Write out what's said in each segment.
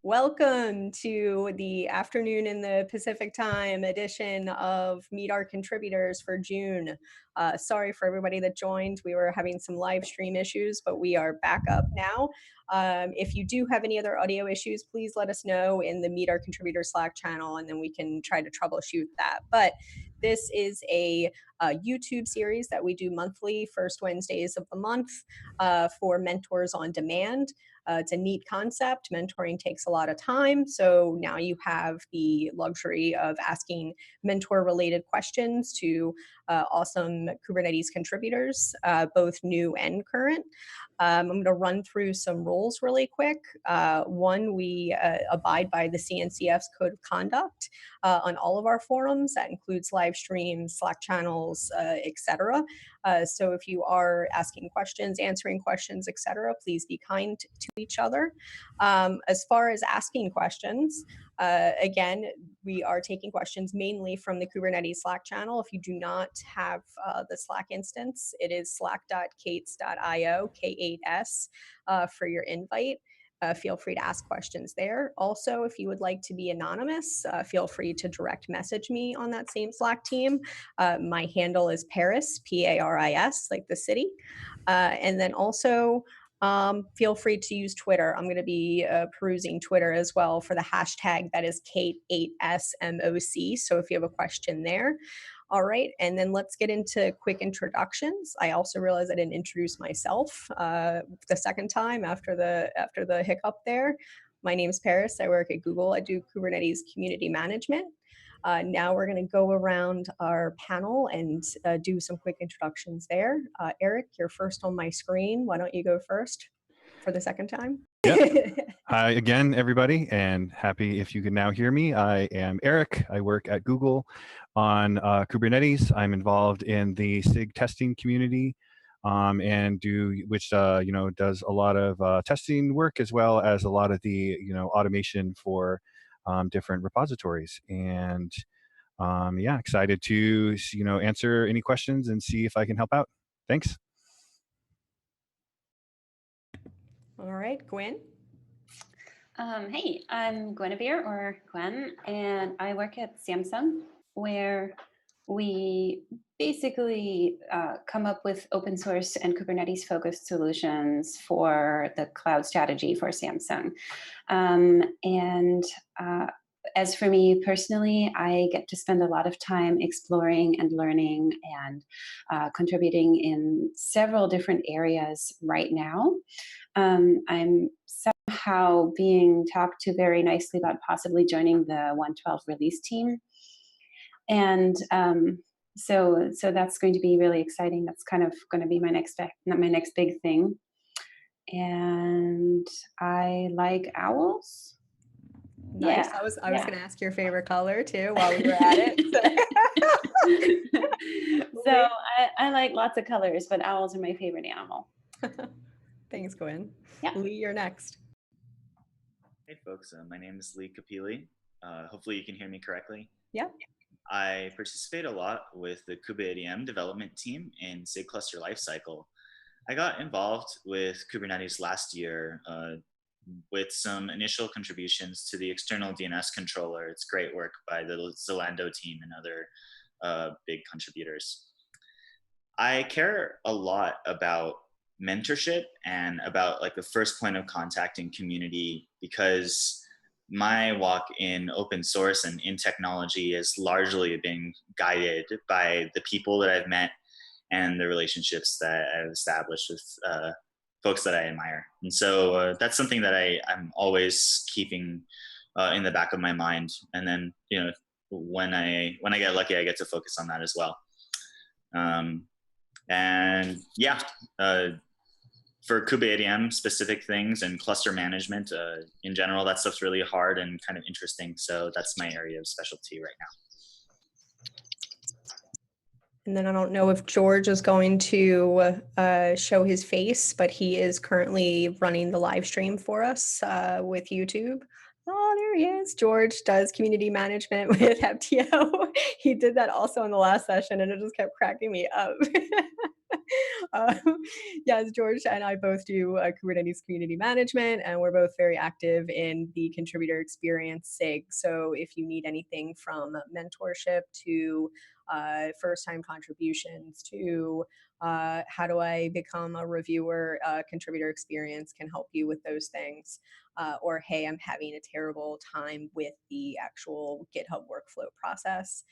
Welcome to the afternoon in the Pacific time edition of Meet Our Contributors for June. Sorry for everybody that joined. We were having some live stream issues, but we are back up now. If you do have any other audio issues, please let us know in the Meet Our Contributors Slack channel, and then we can try to troubleshoot that. But this is a YouTube series that we do monthly, first Wednesdays of the month, for Mentors on Demand. It's a neat concept. Mentoring takes a lot of time. So now you have the luxury of asking mentor related questions to awesome Kubernetes contributors, both new and current. I'm going to run through some rules really quick. One, we abide by the CNCF's Code of Conduct on all of our forums. That includes live streams, Slack channels, etc. So if you are asking questions, answering questions, etc., please be kind to each other. As far as asking questions, again, we are taking questions mainly from the Kubernetes Slack channel. If you do not have the Slack instance, it is slack.kates.io, K8S, for your invite. Feel free to ask questions there. Also, if you would like to be anonymous, feel free to direct message me on that same Slack team. My handle is Paris, Paris, like the city. And then also, feel free to use Twitter. I'm going to be perusing Twitter as well for the hashtag that is Kate8SMOC. So if you have a question there. All right, and then let's get into quick introductions. I also realized I didn't introduce myself the second time after the hiccup there. My name is Paris. I work at Google. I do Kubernetes community management. Now we're going to go around our panel and do some quick introductions there. Eric, you're first on my screen. Why don't you go first for the second time? Yep. Hi again, everybody, and happy if you can now hear me. I am Eric. I work at Google on Kubernetes. I'm involved in the SIG testing community and which does a lot of testing work as well as a lot of the automation for different repositories. And yeah, excited to answer any questions and see if I can help out. Thanks. All right, Gwen. Hey, I'm Guinevere, or Gwen, and I work at Samsung, where we basically come up with open source and Kubernetes focused solutions for the cloud strategy for Samsung. As for me personally, I get to spend a lot of time exploring and learning and contributing in several different areas right now. I'm somehow being talked to very nicely about possibly joining the 112 release team. And so that's going to be really exciting. That's kind of going to be my next big thing. And I like owls. Nice. Yeah. I was going to ask your favorite color too while we were at it. So I like lots of colors, but owls are my favorite animal. Thanks, Gwen. Yeah. Lee, you're next. Hey folks, my name is Lee Kapili. Hopefully you can hear me correctly. Yeah. I participate a lot with the KubeADM development team in SIG cluster lifecycle. I got involved with Kubernetes last year with some initial contributions to the external DNS controller. It's great work by the Zalando team and other big contributors. I care a lot about mentorship and about like the first point of contact in community, because my walk in open source and in technology is largely been guided by the people that I've met and the relationships that I've established with folks that I admire. And so that's something that I'm always keeping in the back of my mind. And then, when I get lucky, I get to focus on that as well. And yeah, for KubeADM specific things and cluster management in general, that stuff's really hard and kind of interesting. So that's my area of specialty right now. And then I don't know if George is going to show his face, but he is currently running the live stream for us with YouTube. Oh, there he is. George does community management with FTO. He did that also in the last session, and it just kept cracking me up. Yes, George and I both do Kubernetes community management, and we're both very active in the contributor experience SIG. So if you need anything from mentorship to first-time contributions to how do I become a reviewer, contributor experience can help you with those things. Or hey, I'm having a terrible time with the actual GitHub workflow process,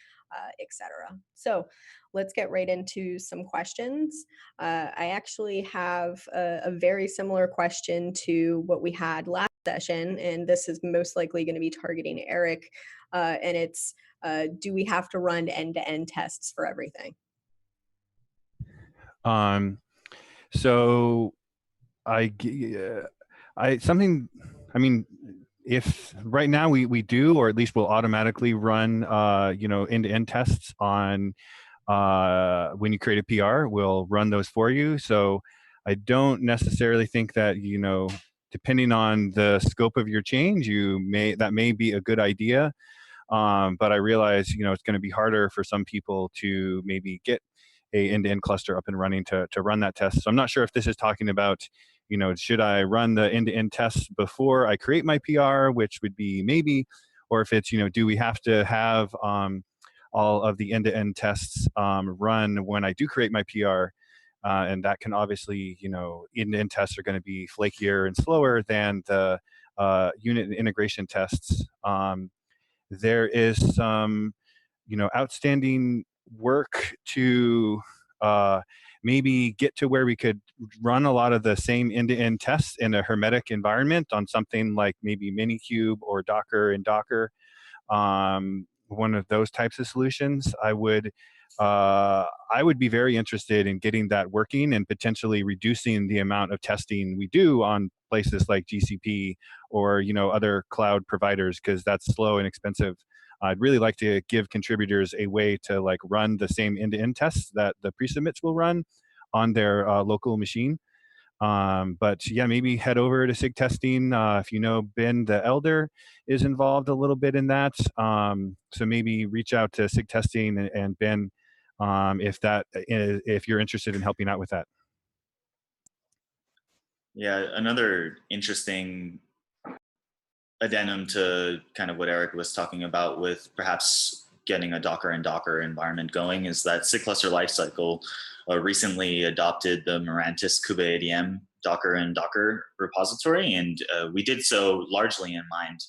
etc. So let's get right into some questions. I actually have a very similar question to what we had last session, and this is most likely going to be targeting Eric. And it's, do we have to run end-to-end tests for everything? So something, I mean, if right now we do, or at least we'll automatically run, end-to-end tests on when you create a PR, we'll run those for you. So I don't necessarily think that, depending on the scope of your change, that may be a good idea. But I realize, it's going to be harder for some people to maybe get a end-to-end cluster up and running to run that test. So I'm not sure if this is talking about, should I run the end-to-end tests before I create my PR, which would be maybe, or if it's, do we have to have all of the end-to-end tests run when I do create my PR? And that can obviously, end-to-end tests are going to be flakier and slower than the unit and integration tests. There is some, outstanding work to maybe get to where we could run a lot of the same end-to-end tests in a hermetic environment on something like maybe Minikube or Docker and Docker. One of those types of solutions, I would be very interested in getting that working and potentially reducing the amount of testing we do on places like GCP or other cloud providers, because that's slow and expensive. I'd really like to give contributors a way to run the same end-to-end tests that the pre-submits will run on their local machine. But yeah, maybe head over to SIG testing. If Ben the Elder is involved a little bit in that. So maybe reach out to SIG testing and Ben if you're interested in helping out with that. Yeah, another interesting addendum to kind of what Eric was talking about with perhaps getting a Docker and Docker environment going is that SIG cluster lifecycle recently adopted the Mirantis kubeadm Docker and Docker repository, and we did so largely in mind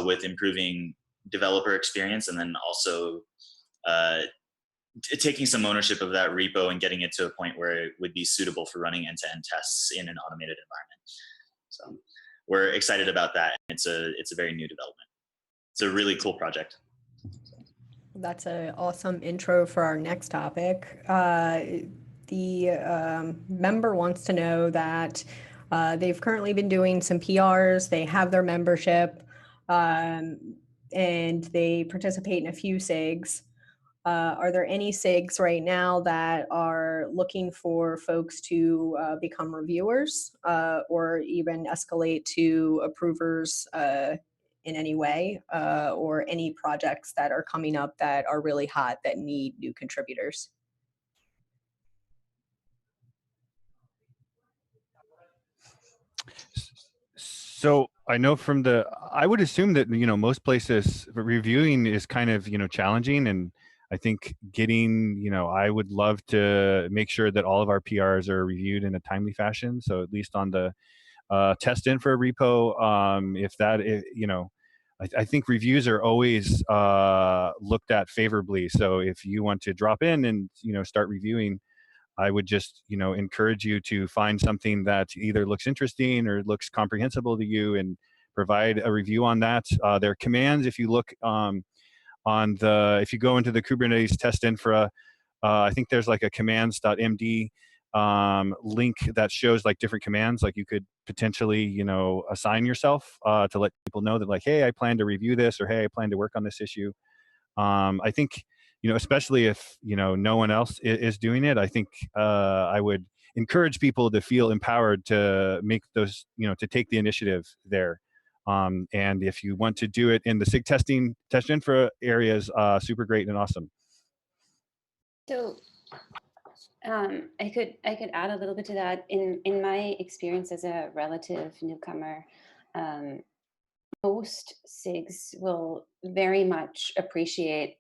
with improving developer experience, and then also taking some ownership of that repo and getting it to a point where it would be suitable for running end-to-end tests in an automated environment. So we're excited about that. It's a very new development. It's a really cool project. That's an awesome intro for our next topic. The member wants to know that they've currently been doing some PRs, they have their membership, and they participate in a few SIGs. Are there any SIGs right now that are looking for folks to become reviewers or even escalate to approvers in any way, or any projects that are coming up that are really hot that need new contributors? So I know I would assume that, most places reviewing is kind of, challenging. And I think I would love to make sure that all of our PRs are reviewed in a timely fashion. So at least on the test infra repo, I think reviews are always looked at favorably. So if you want to drop in and, start reviewing, I would just, encourage you to find something that either looks interesting or looks comprehensible to you and provide a review on that. There are commands. If you look if you go into the Kubernetes test infra, I think there's like a commands.md link that shows different commands. You could potentially, assign yourself to let people know that hey, I plan to review this, or hey, I plan to work on this issue. I think, especially if, no one else is doing it, I think I would encourage people to feel empowered to make those, to take the initiative there. And if you want to do it in the SIG testing test infra areas, super great and awesome. So I could add a little bit to that. In my experience as a relative newcomer, um, most SIGs will very much appreciate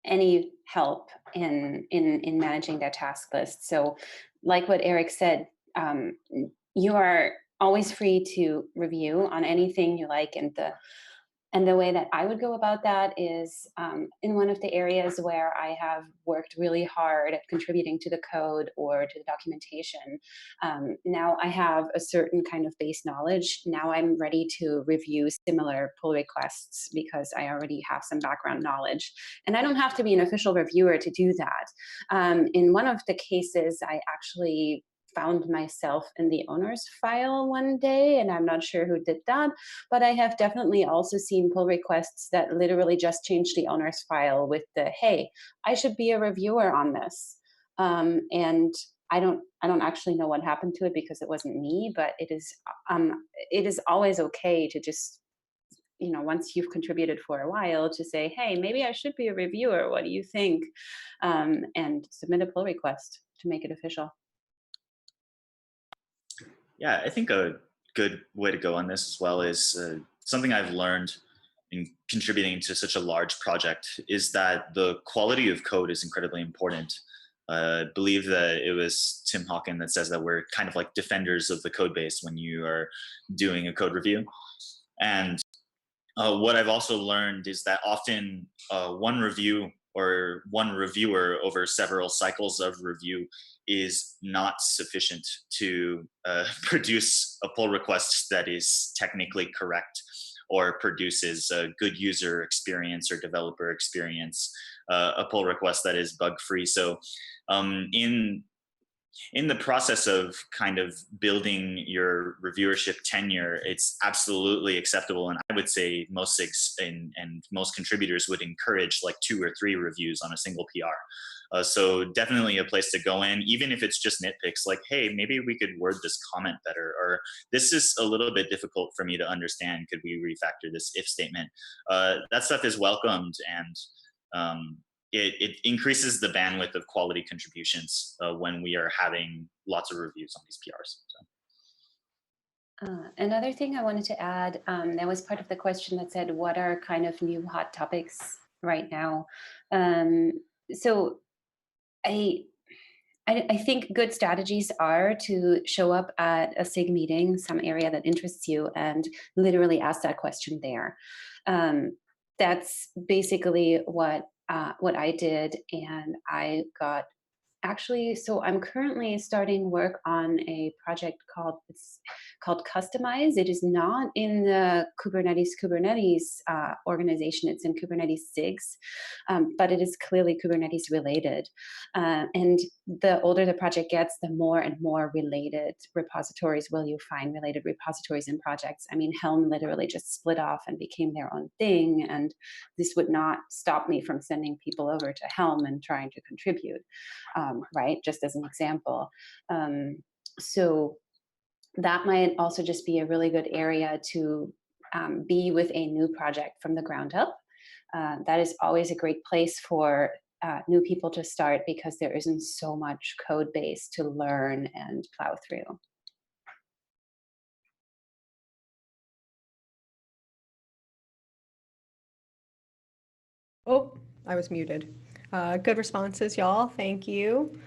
any help in managing their task list. So, like what Eric said, you are always free to review on anything you like, and the way that I would go about that is in one of the areas where I have worked really hard at contributing to the code or to the documentation. Now I have a certain kind of base knowledge. Now I'm ready to review similar pull requests because I already have some background knowledge. And I don't have to be an official reviewer to do that. In one of the cases, I actually found myself in the owner's file one day, and I'm not sure who did that, but I have definitely also seen pull requests that literally just change the owner's file with the, hey, I should be a reviewer on this. And I don't actually know what happened to it because it wasn't me, but it is always okay to just, once you've contributed for a while, to say, hey, maybe I should be a reviewer. What do you think? And submit a pull request to make it official. Yeah, I think a good way to go on this as well is something I've learned in contributing to such a large project is that the quality of code is incredibly important. I believe that it was Tim Hawkin that says that we're kind of like defenders of the code base when you are doing a code review. And what I've also learned is that often one review or one reviewer over several cycles of review is not sufficient to produce a pull request that is technically correct or produces a good user experience or developer experience, a pull request that is bug free. So in the process of kind of building your reviewership tenure, it's absolutely acceptable. And I would say most SIGs and most contributors would encourage like 2 or 3 reviews on a single PR. So definitely a place to go in, even if it's just nitpicks like, hey, maybe we could word this comment better, or this is a little bit difficult for me to understand. Could we refactor this if statement? That stuff is welcomed, and it increases the bandwidth of quality contributions when we are having lots of reviews on these PRs. Another thing I wanted to add, that was part of the question that said, what are kind of new hot topics right now? So I think good strategies are to show up at a SIG meeting, some area that interests you, and literally ask that question there. That's basically what I did, and I got actually. So I'm currently starting work on a project called Customize. It is not in the Kubernetes organization. It's in Kubernetes SIGs, but it is clearly Kubernetes related. And the older the project gets, the more and more related repositories will you find, related repositories and projects. I mean, Helm literally just split off and became their own thing. And this would not stop me from sending people over to Helm and trying to contribute, right? Just as an example. So that might also just be a really good area to be with a new project from the ground up. That is always a great place for new people to start because there isn't so much code base to learn and plow through. Oh, I was muted. Good responses, y'all. Thank you.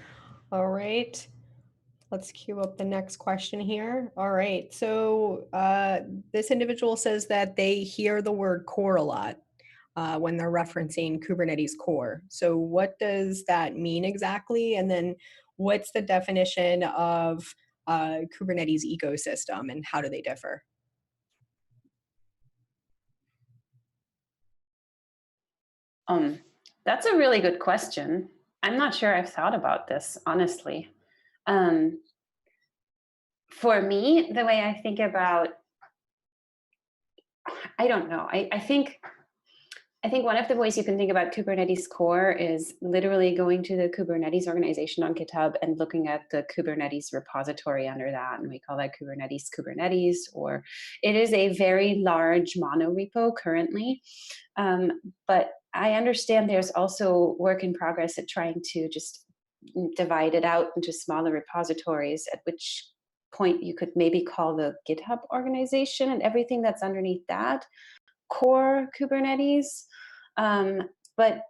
All right. Let's queue up the next question here. All right. So this individual says that they hear the word core a lot when they're referencing Kubernetes core. So what does that mean exactly? And then what's the definition of Kubernetes ecosystem and how do they differ? That's a really good question. I'm not sure I've thought about this, honestly. For me, the way I think about, I don't know. I think one of the ways you can think about Kubernetes core is literally going to the Kubernetes organization on GitHub and looking at the Kubernetes repository under that. And we call that Kubernetes, or it is a very large mono repo currently. But I understand there's also work in progress at trying to just divide it out into smaller repositories, at which point you could maybe call the GitHub organization and everything that's underneath that core Kubernetes. But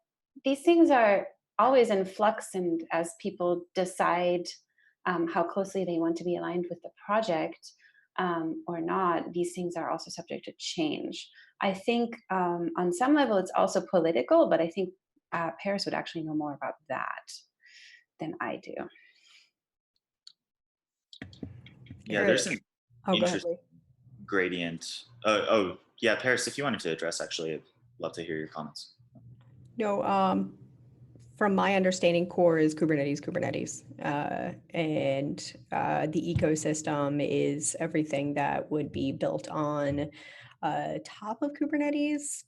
these things are always in flux, and as people decide how closely they want to be aligned with the project or not, these things are also subject to change. I think on some level it's also political, but I think Paris would actually know more about that than I do. Yeah, there's an Oh, go ahead, interesting Lee. gradient. Yeah, Paris, if you wanted to address, actually, I'd love to hear your comments. No, from my understanding, core is Kubernetes, and the ecosystem is everything that would be built on top of Kubernetes.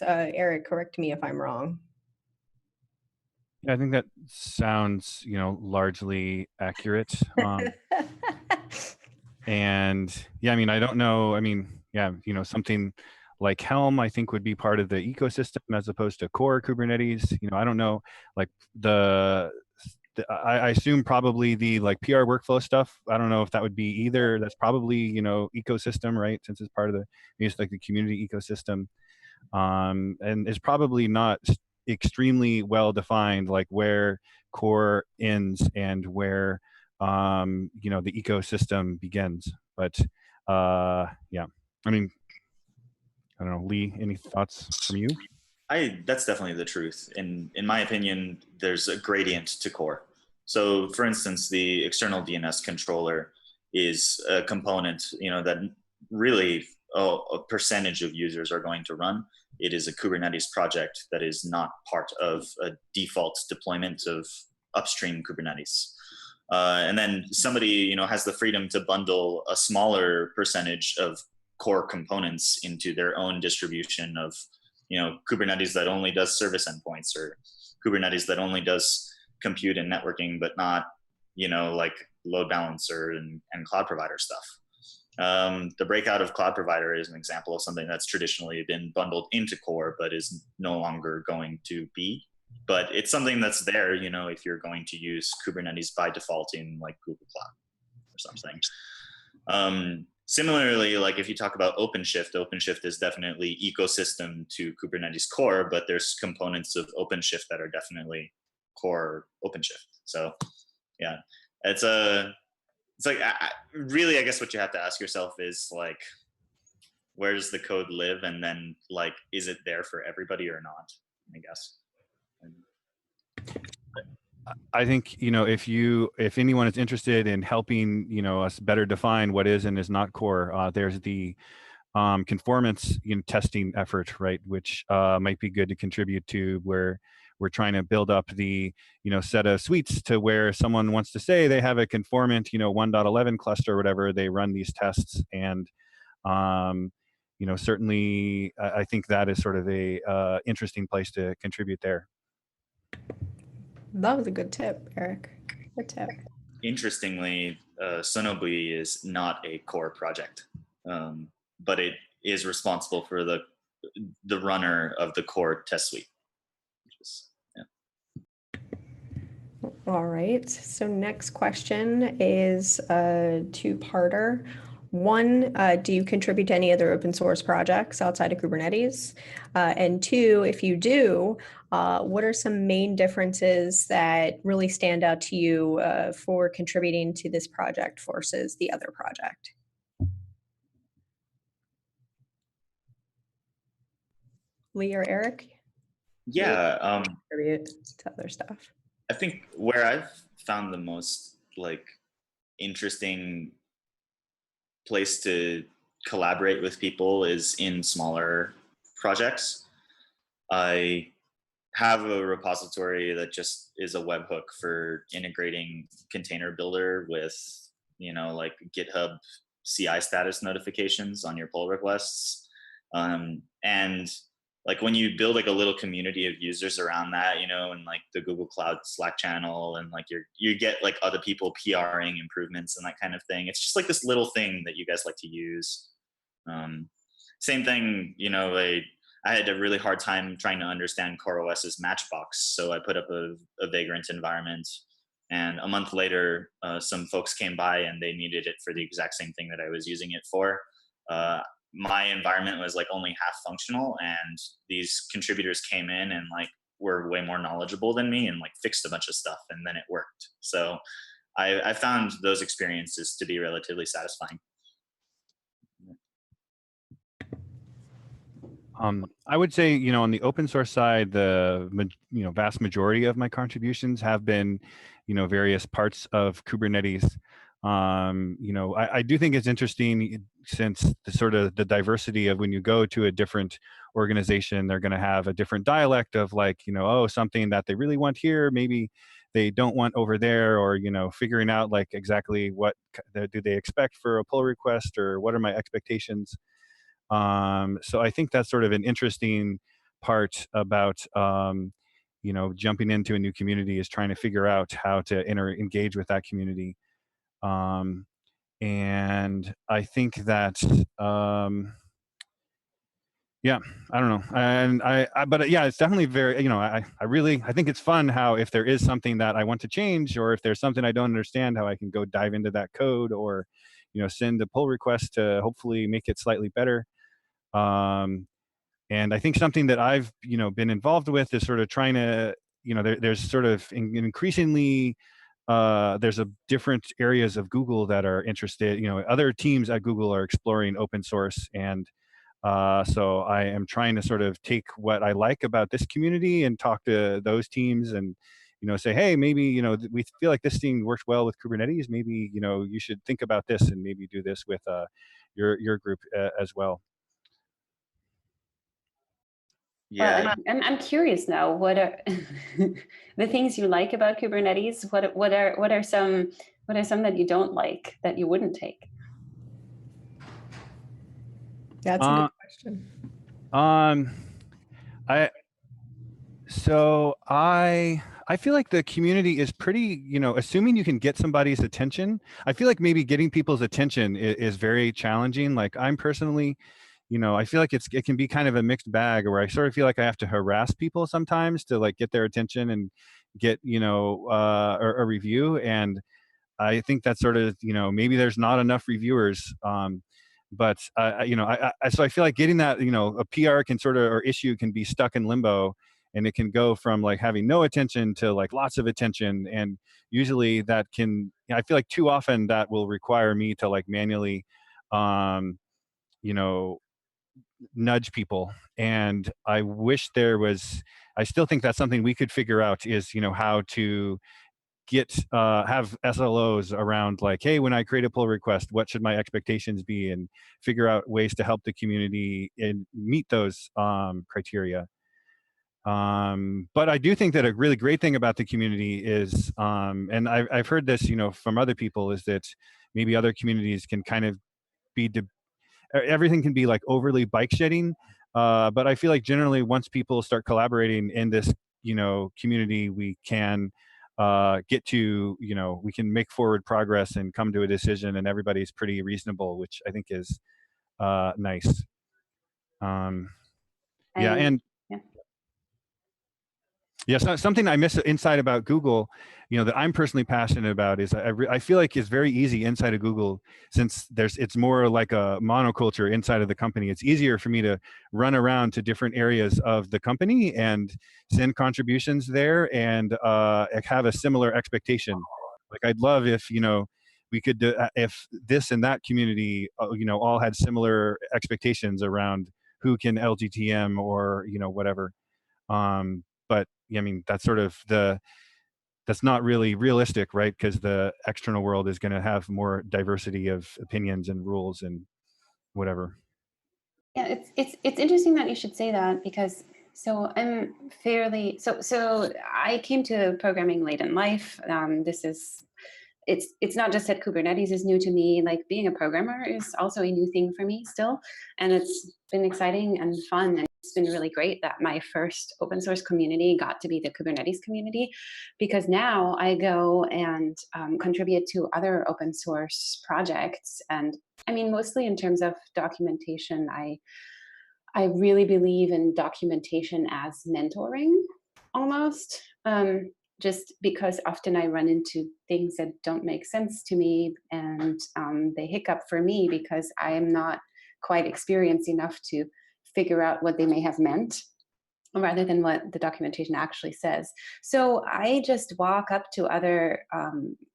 Eric, correct me if I'm wrong. Yeah, I think that sounds, largely accurate. And yeah, I mean, I don't know. I mean, yeah, something like Helm, I think would be part of the ecosystem as opposed to core Kubernetes. I don't know, like I assume probably the like PR workflow stuff. I don't know if that would be either. That's probably, ecosystem, right? Since it's part of it's like the community ecosystem. And is probably not extremely well defined, like where core ends and where the ecosystem begins. But yeah, I mean, I don't know, Lee, any thoughts from you? That's definitely the truth. In my opinion, there's a gradient to core. So, for instance, the external DNS controller is a component, that really a percentage of users are going to run. It is a Kubernetes project that is not part of a default deployment of upstream Kubernetes. And then somebody, has the freedom to bundle a smaller percentage of core components into their own distribution of, Kubernetes that only does service endpoints, or Kubernetes that only does compute and networking, but not, like load balancer and cloud provider stuff. The breakout of cloud provider is an example of something that's traditionally been bundled into core, but is no longer going to be. But it's something that's there, if you're going to use Kubernetes by default in like Google Cloud or something. Similarly, like if you talk about OpenShift is definitely ecosystem to Kubernetes core, but there's components of OpenShift that are definitely core OpenShift. So yeah, it's like really, I guess what you have to ask yourself is like, where does the code live, and then like, is it there for everybody or not? I guess. I think, if anyone is interested in helping, us better define what is and is not core, there's the conformance testing effort, right, which might be good to contribute to, where we're trying to build up the set of suites to where someone wants to say they have a conformant 1.11 cluster or whatever. They run these tests, and certainly I think that is sort of a interesting place to contribute there. That was a good tip, Eric. Good tip. Interestingly, Sonobui is not a core project, but it is responsible for the runner of the core test suite. All right. So next question is a two-parter. One, do you contribute to any other open source projects outside of Kubernetes? And two, if you do, what are some main differences that really stand out to you for contributing to this project versus the other project? Lee or Eric? Yeah. Contribute to other stuff. I think where I've found the most like interesting place to collaborate with people is in smaller projects. I have a repository that just is a webhook for integrating container builder with, like GitHub CI status notifications on your pull requests. And like when you build like a little community of users around that, and like the Google Cloud Slack channel, and like you get like other people PRing improvements and that kind of thing. It's just like this little thing that you guys like to use. Same thing, I had a really hard time trying to understand CoreOS's Matchbox, so I put up a Vagrant environment. And a month later, some folks came by and they needed it for the exact same thing that I was using it for. Uh, my environment was like only half functional, and these contributors came in and like were way more knowledgeable than me and like fixed a bunch of stuff, and then it worked. So I found those experiences to be relatively satisfying. I would say, on the open source side, the vast majority of my contributions have been, various parts of Kubernetes. I do think it's interesting since the sort of the diversity of when you go to a different organization, they're going to have a different dialect of like, oh, something that they really want here, maybe they don't want over there, or figuring out like exactly what do they expect for a pull request, or what are my expectations. So I think that's sort of an interesting part about jumping into a new community, is trying to figure out how to engage with that community. And I think that yeah, I don't know. And but yeah, it's definitely very, I think it's fun how if there is something that I want to change, or if there's something I don't understand, how I can go dive into that code, or, send a pull request to hopefully make it slightly better. And I think something that I've, been involved with is sort of trying to, there's sort of increasingly, there's a different areas of Google that are interested, other teams at Google are exploring open source. And so I am trying to sort of take what I like about this community and talk to those teams and, say, hey, maybe, we feel like this thing works well with Kubernetes. Maybe, you should think about this and maybe do this with your group as well. Well, Yeah. I'm curious now. What are the things you like about Kubernetes? What are some that you don't like, that you wouldn't take? That's a good question. I feel like the community is pretty, assuming you can get somebody's attention. I feel like maybe getting people's attention is very challenging. Like I'm personally, I feel like it can be kind of a mixed bag, where I sort of feel like I have to harass people sometimes to like get their attention and get, a review. And I think that's sort of, maybe there's not enough reviewers. But so I feel like getting that, a PR can sort of, or issue can be stuck in limbo, and it can go from like having no attention to like lots of attention. And usually that can, I feel like too often that will require me to like manually, you know, nudge people. And I wish I still think that's something we could figure out, is, how to have SLOs around like, hey, when I create a pull request, what should my expectations be, and figure out ways to help the community and meet those criteria. But I do think that a really great thing about the community is, and I've heard this, from other people, is that maybe other communities can kind of be everything can be like overly bike shedding. But I feel like generally once people start collaborating in this, community, we can get to, we can make forward progress and come to a decision, and everybody's pretty reasonable, which I think is nice. Yeah, and Yeah. yeah, so something I miss inside about Google, that I'm personally passionate about, is I feel like it's very easy inside of Google, since it's more like a monoculture inside of the company. It's easier for me to run around to different areas of the company and send contributions there, and have a similar expectation. Like I'd love if, we could, if this and that community, all had similar expectations around who can LGTM, or, whatever. But I mean, that's sort of that's not really realistic, right? Because the external world is going to have more diversity of opinions and rules and whatever. Yeah, it's interesting that you should say that, because I'm fairly so I came to programming late in life. This is it's not just that Kubernetes is new to me. Like being a programmer is also a new thing for me still, and it's been exciting and fun. And it's been really great that my first open source community got to be the Kubernetes community, because now I go and contribute to other open source projects. And I mean, mostly in terms of documentation, I really believe in documentation as mentoring almost. Just because often I run into things that don't make sense to me, and they hiccup for me because I am not quite experienced enough to figure out what they may have meant rather than what the documentation actually says. So I just walk up to other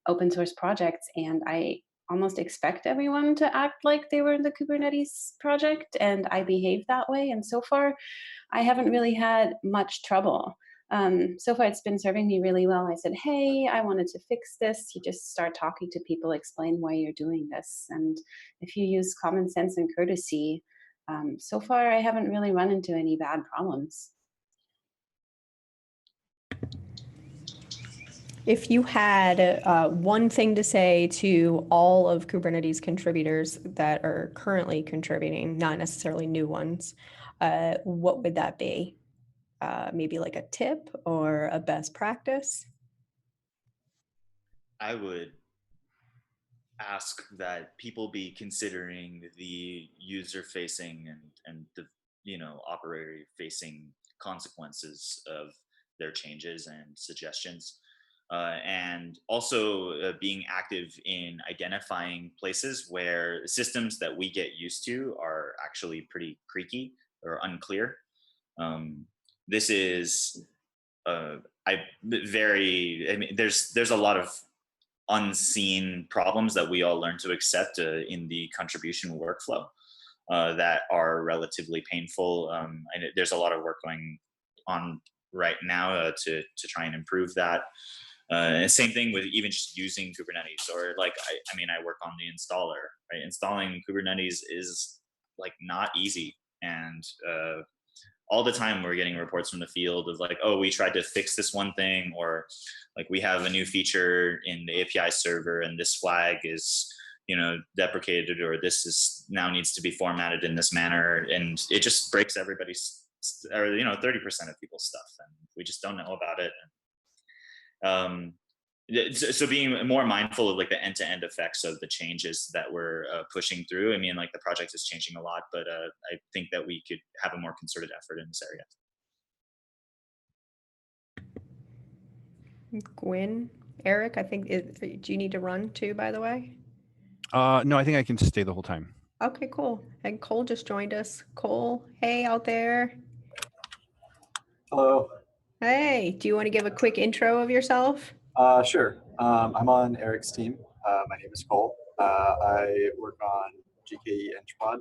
open source projects and I almost expect everyone to act like they were in the Kubernetes project, and I behave that way. And so far, I haven't really had much trouble. So far, it's been serving me really well. I said, hey, I wanted to fix this. You just start talking to people, explain why you're doing this. And if you use common sense and courtesy, so far, I haven't really run into any bad problems. If you had one thing to say to all of Kubernetes contributors that are currently contributing, not necessarily new ones, what would that be? Maybe like a tip or a best practice? I would ask that people be considering the user facing and the operator facing consequences of their changes and suggestions, and also being active in identifying places where systems that we get used to are actually pretty creaky or unclear. This is uh, I very I mean there's a lot of unseen problems that we all learn to accept in the contribution workflow that are relatively painful. And there's a lot of work going on right now to try and improve that. And same thing with even just using Kubernetes, or like I mean I work on the installer. Right, installing Kubernetes is like not easy, and all the time we're getting reports from the field of like, oh, we tried to fix this one thing, or like we have a new feature in the API server and this flag is deprecated, or this is now needs to be formatted in this manner, and it just breaks everybody's or 30% of people's stuff, and we just don't know about it. um, so being more mindful of like the end-to-end effects of the changes that we're pushing through. I mean, like the project is changing a lot, but I think that we could have a more concerted effort in this area. Gwyn, Eric, I think, do you need to run too, by the way? No, I think I can stay the whole time. Okay, cool. And Cole just joined us. Cole, hey out there. Hello. Hey, do you want to give a quick intro of yourself? Sure. I'm on Eric's team. My name is Cole. I work on GKE Entrapod,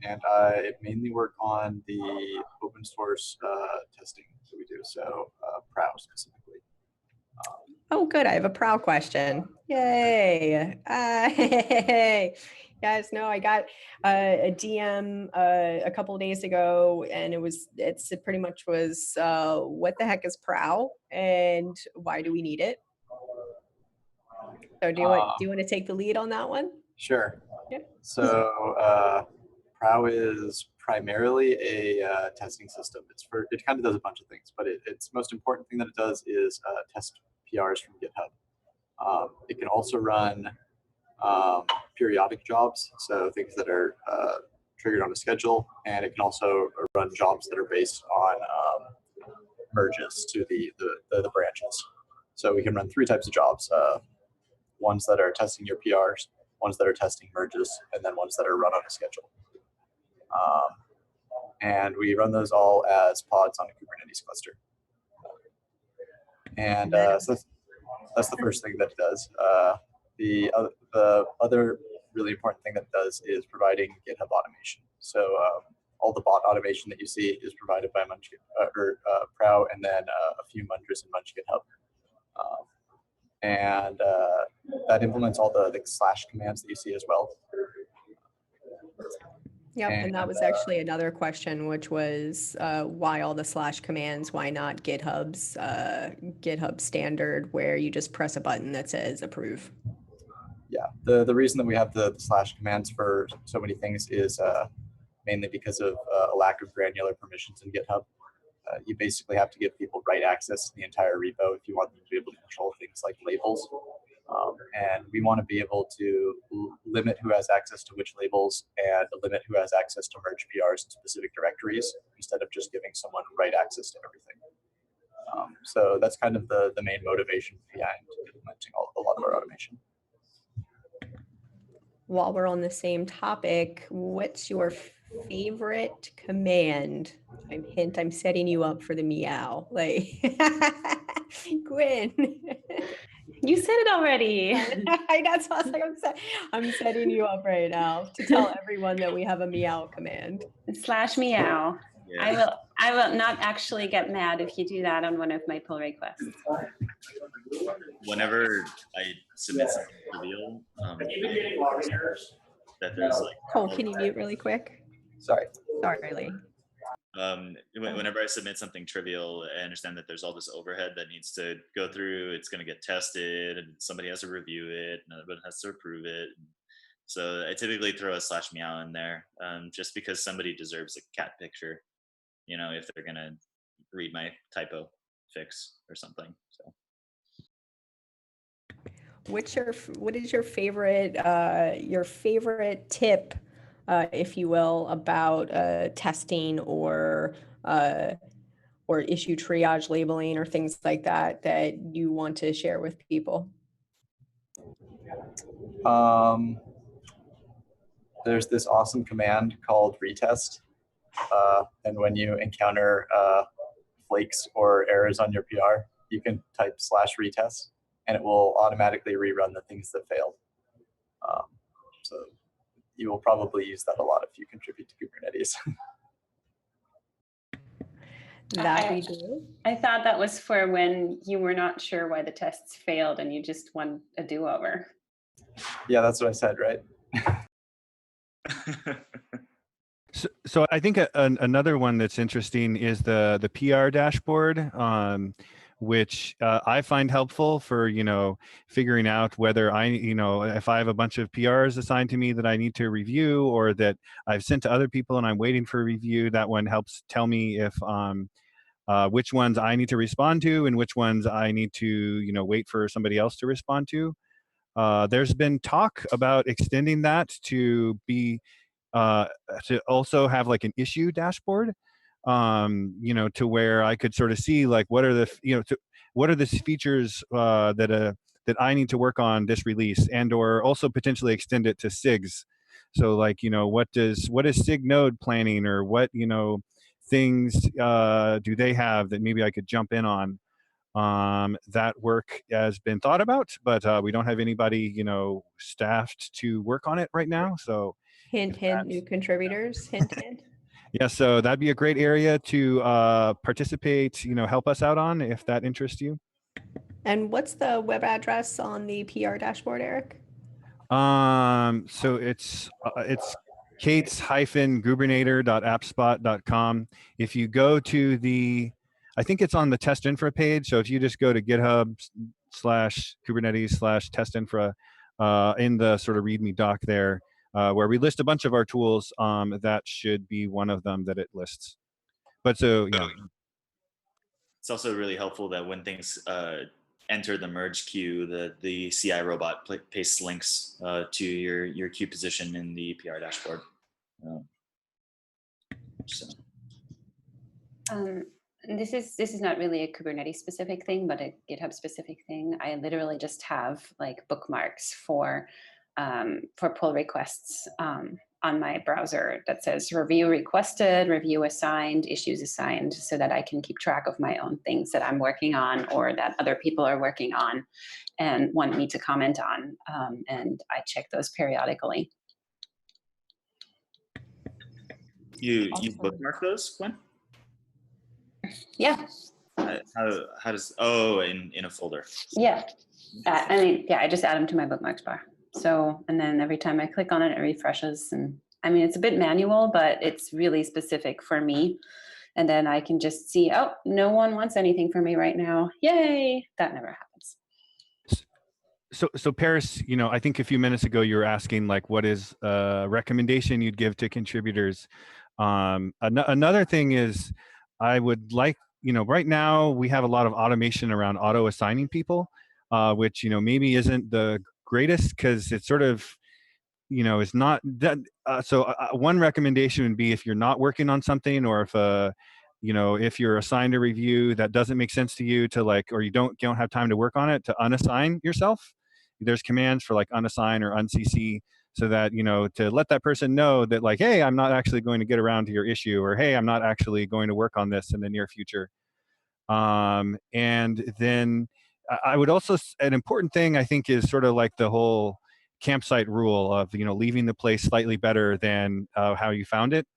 and I mainly work on the open source testing that we do, so Prow specifically. Oh, good. I have a prow question. Yay. Hey. Guys, no, I got a DM a couple of days ago, and it pretty much was, what the heck is prow and why do we need it? So do you want to take the lead on that one? Sure. Yep. So Prow is primarily a testing system. It kind of does a bunch of things, but its most important thing that it does is test PRs from GitHub. It can also run periodic jobs, so things that are triggered on a schedule, and it can also run jobs that are based on merges to the branches. So we can run three types of jobs: ones that are testing your PRs, ones that are testing merges, and then ones that are run on a schedule. And we run those all as pods on a Kubernetes cluster. And so that's the first thing that it does. The other really important thing that it does is providing GitHub automation. So all the bot automation that you see is provided by Prow, and then a few Mundras and Munch GitHub. And that implements all the slash commands that you see as well. Yep, and that was actually another question, which was why all the slash commands? Why not GitHub's GitHub standard, where you just press a button that says approve? Yeah, the reason that we have the slash commands for so many things is mainly because of a lack of granular permissions in GitHub. You basically have to give people write access to the entire repo if you want them to be able to control things like labels. And we want to be able to limit who has access to which labels and limit who has access to merge PRs in specific directories instead of just giving someone right access to everything. So that's kind of the main motivation behind implementing a lot of our automation. While we're on the same topic, what's your favorite command? I'm setting you up for the meow. Like, Gwen. You said it already. That's what I was like, I'm setting you up right now to tell everyone that we have a meow command. /meow. Yeah. I will not actually get mad if you do that on one of my pull requests. Whenever I submit something trivial, that there's like. Cole, can you mute really quick? Sorry. Sorry, Lee. Whenever I submit something trivial, I understand that there's all this overhead that needs to go through. It's going to get tested, and somebody has to review it, and another has to approve it. So I typically throw a /meow in there, just because somebody deserves a cat picture, if they're going to read my typo fix or something. So. What is your favorite tip, if you will, about testing or issue triage labeling or things like that you want to share with people? There's this awesome command called retest, and when you encounter flakes or errors on your PR, you can type /retest, and it will automatically rerun the things that failed. So you will probably use that a lot if you contribute to Kubernetes. That we do. I thought that was for when you were not sure why the tests failed and you just want a do-over. Yeah, that's what I said, right? So I think another one that's interesting is the PR dashboard, which I find helpful for, figuring out whether if I have a bunch of PRs assigned to me that I need to review or that I've sent to other people and I'm waiting for review. That one helps tell me if which ones I need to respond to and which ones I need to, wait for somebody else to respond to. There's been talk about extending that to be to also have like an issue dashboard, to where I could sort of see like what are the features that I need to work on this release, and or also potentially extend it to SIGs. So like, what is SIG node planning, or what, things do they have that maybe I could jump in on? That work has been thought about, but we don't have anybody, staffed to work on it right now. So hint, new contributors, hint. Yeah, so that'd be a great area to participate, help us out on if that interests you. And what's the web address on the PR dashboard, Eric? So it's kates-gubernator.appspot.com. If you go to I think it's on the test infra page. So if you just go to GitHub/Kubernetes/test infra in the sort of README doc there, where we list a bunch of our tools, that should be one of them that it lists. But so, yeah. It's also really helpful that when things enter the merge queue, the CI robot pastes links to your queue position in the PR dashboard. This is not really a Kubernetes specific thing, but a GitHub specific thing. I literally just have like bookmarks for pull requests on my browser that says review requested, review assigned, issues assigned, so that I can keep track of my own things that I'm working on or that other people are working on and want me to comment on. And I check those periodically. You bookmark those, Gwen? Yeah. How does, in a folder? Yeah. I just add them to my bookmarks bar. So, and then every time I click on it, it refreshes. And it's a bit manual, but it's really specific for me. And then I can just see, oh, no one wants anything from me right now. Yay. That never happens. So Paris, I think a few minutes ago you were asking like, what is a recommendation you'd give to contributors? Another thing is, I would like, right now we have a lot of automation around auto assigning people. which, maybe isn't the greatest because it's sort of, it's not that. So one recommendation would be if you're not working on something, or if you're assigned a review that doesn't make sense to you to or you don't have time to work on it, to unassign yourself. There's commands for unassign or uncc, so that, to let that person know that hey, I'm not actually going to get around to your issue, or hey, I'm not actually going to work on this in the near future. And then I would also, an important thing I think is sort of the whole campsite rule of, leaving the place slightly better than how you found it.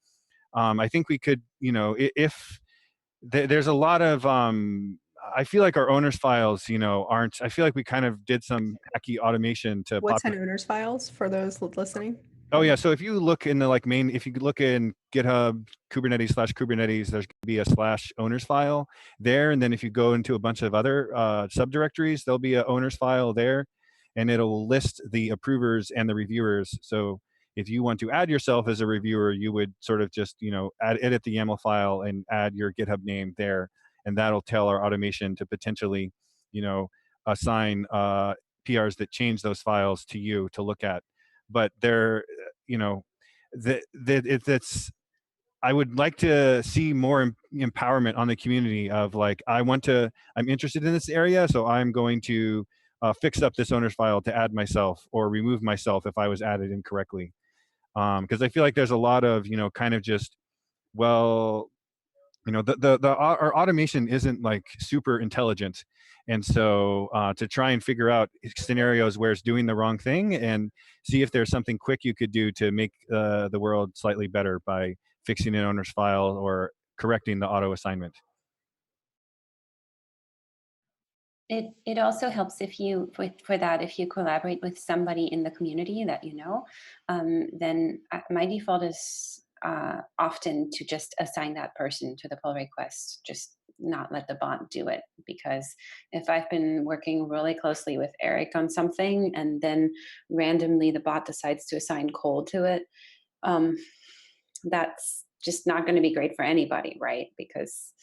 I think we could, if there's a lot of, I feel like our owners files, aren't, I feel like we kind of did some hacky automation to What's an owners files for those listening? Oh yeah, so if you look in the main, if you look in GitHub Kubernetes/Kubernetes, there's going to be a /owners file there, and then if you go into a bunch of other subdirectories, there'll be a owners file there, and it'll list the approvers and the reviewers. So if you want to add yourself as a reviewer, you would sort of just edit the YAML file and add your GitHub name there, and that'll tell our automation to potentially assign PRs that change those files to you to look at. But there, it's, I would like to see more empowerment on the community of I'm interested in this area, so I'm going to fix up this owner's file to add myself or remove myself if I was added incorrectly. Because I feel like there's a lot of, kind of just, well, our automation isn't super intelligent. And so to try and figure out scenarios where it's doing the wrong thing and see if there's something quick you could do to make the world slightly better by fixing an owner's file or correcting the auto assignment. It also helps if you, for that, if you collaborate with somebody in the community that then my default is often to just assign that person to the pull request, just not let the bot do it. Because if I've been working really closely with Eric on something and then randomly the bot decides to assign Cole to it, that's just not going to be great for anybody, right? Because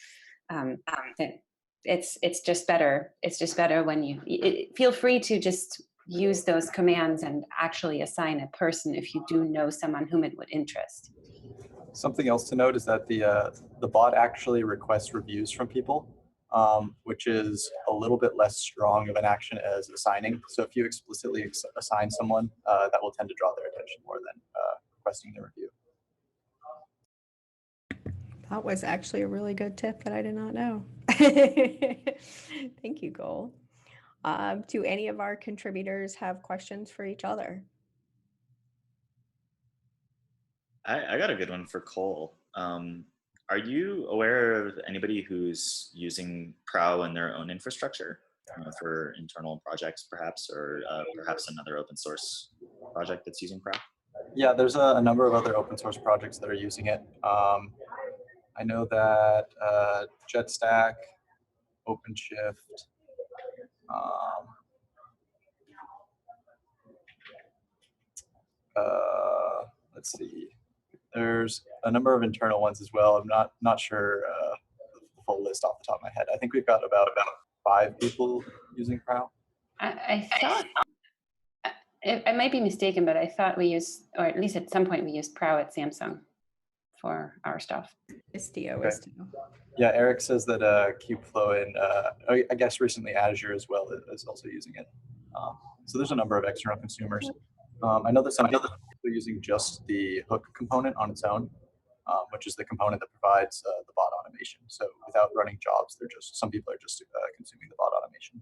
it's just better. It's just better when you feel free to just use those commands and actually assign a person if you do know someone whom it would interest. Something else to note is that the bot actually requests reviews from people, which is a little bit less strong of an action as assigning. So if you explicitly assign someone, that will tend to draw their attention more than requesting the review. That was actually a really good tip that I did not know. Thank you, Cole. Do any of our contributors have questions for each other? I got a good one for Cole. Are you aware of anybody who's using Prow in their own infrastructure for internal projects, perhaps, or perhaps another open source project that's using Prow? Yeah, there's a number of other open source projects that are using it. I know that JetStack, OpenShift, let's see. There's a number of internal ones as well. I'm not sure the full list off the top of my head. I think we've got about 5 people using Prow. I thought, I might be mistaken, but I thought we used, or at least at some point we used Prow at Samsung for our stuff. Istio, Okay. Istio. Yeah, Eric says that Kubeflow and I guess recently Azure as well is also using it. So there's a number of external consumers. I know that some people are using just the hook component on its own, which is the component that provides the bot automation. So without running jobs, some people are just consuming the bot automation.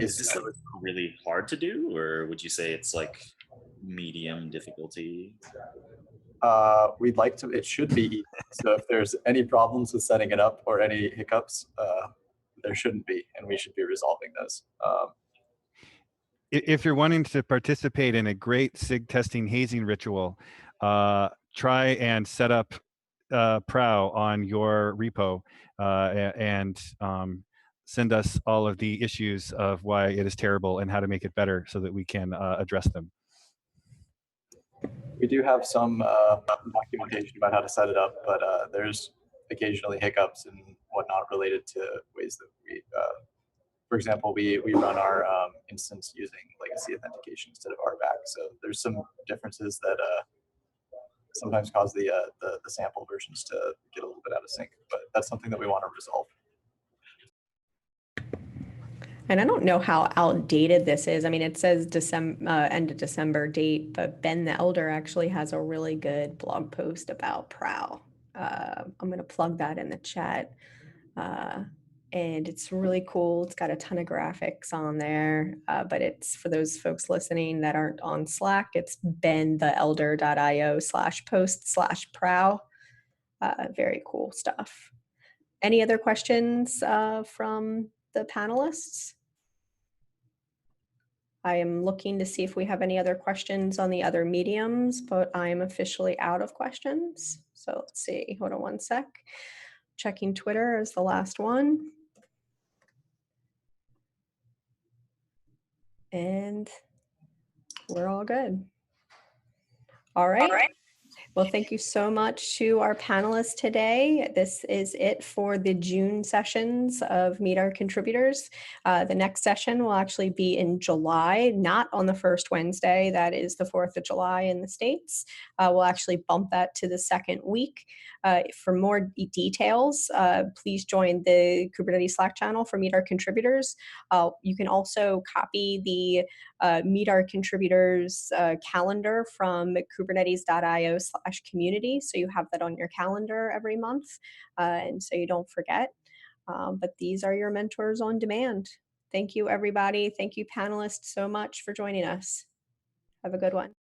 Is this really hard to do, or would you say it's medium difficulty? We'd like to, it should be easy. So if there's any problems with setting it up or any hiccups, there shouldn't be, and we should be resolving those. If you're wanting to participate in a great SIG testing hazing ritual, try and set up Prow on your repo and send us all of the issues of why it is terrible and how to make it better so that we can address them. We do have some documentation about how to set it up, but there's occasionally hiccups and whatnot related to ways that we For example, we run our instance using legacy authentication instead of RBAC. So there's some differences that sometimes cause the sample versions to get a little bit out of sync, but that's something that we want to resolve. And I don't know how outdated this is. I mean, it says end of December date, but Ben the Elder actually has a really good blog post about Prow. I'm going to plug that in the chat. And it's really cool. It's got a ton of graphics on there, but it's for those folks listening that aren't on Slack, it's bentheelder.io/post/prow. Very cool stuff. Any other questions from the panelists? I am looking to see if we have any other questions on the other mediums, but I am officially out of questions. So let's see, hold on one sec. Checking Twitter as the last one. And we're all good. All right. Well, thank you so much to our panelists today. This is it for the June sessions of Meet Our Contributors. The next session will actually be in July, not on the first Wednesday. That is the 4th of July in the States. We'll actually bump that to the second week. For more details, please join the Kubernetes Slack channel for Meet Our Contributors. You can also copy the Meet Our Contributors calendar from kubernetes.io/community. So you have that on your calendar every month, and so you don't forget. But these are your mentors on demand. Thank you, everybody. Thank you, panelists, so much for joining us. Have a good one.